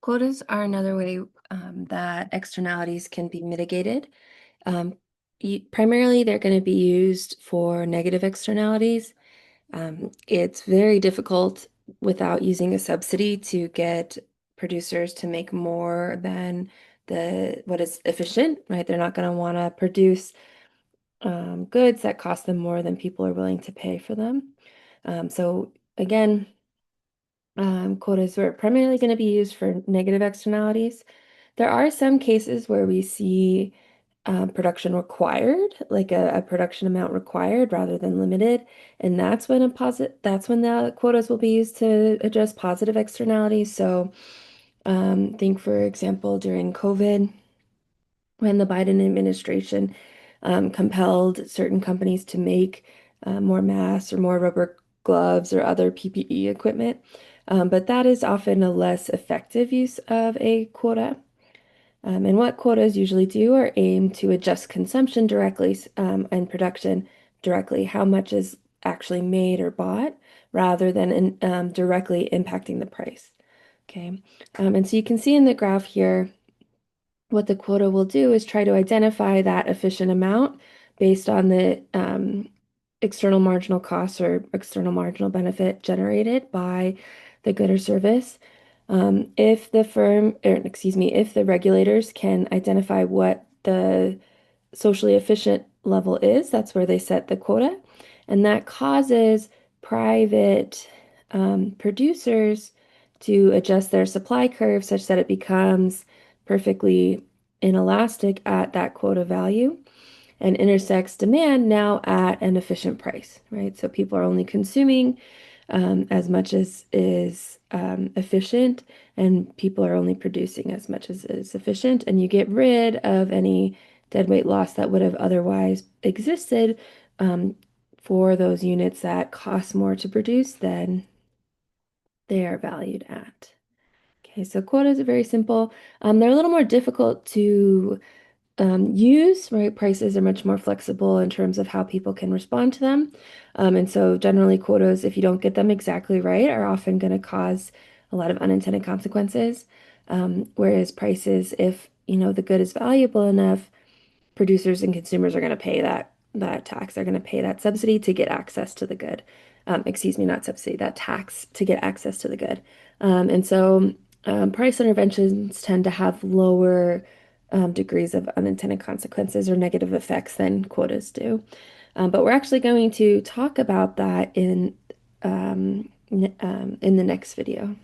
Quotas are another way that externalities can be mitigated. Um, Primarily, they're going to be used for negative externalities. It's very difficult without using a subsidy to get producers to make more than the what is efficient, right? They're not going to want to produce goods that cost them more than people are willing to pay for them. So again, quotas are primarily going to be used for negative externalities. There are some cases where we see production required, like a production amount required rather than limited, and that's when the quotas will be used to address positive externalities. So, think for example during COVID, when the Biden administration compelled certain companies to make more masks or more rubber gloves or other PPE equipment. But that is often a less effective use of a quota. And what quotas usually do are aim to adjust consumption directly and production directly, how much is actually made or bought, rather than directly impacting the price. Okay. And so you can see in the graph here, what the quota will do is try to identify that efficient amount based on the external marginal cost or external marginal benefit generated by the good or service. If the firm, or excuse me, if the regulators can identify what the socially efficient level is, that's where they set the quota. And that causes private producers to adjust their supply curve such that it becomes perfectly inelastic at that quota value and intersects demand now at an efficient price, right? So people are only consuming as much as is efficient, and people are only producing as much as is efficient, and you get rid of any deadweight loss that would have otherwise existed um, for those units that cost more to produce than they are valued at. Okay, so quotas are very simple. They're a little more difficult to use, right? Prices are much more flexible in terms of how people can respond to them. And so generally quotas, if you don't get them exactly right, are often going to cause a lot of unintended consequences. Whereas prices, if the good is valuable enough, producers and consumers are going to pay that tax. They're going to pay that subsidy to get access to the good. Excuse me, not subsidy, that tax to get access to the good. And so price interventions tend to have lower degrees of unintended consequences or negative effects than quotas do. But we're actually going to talk about that in the next video.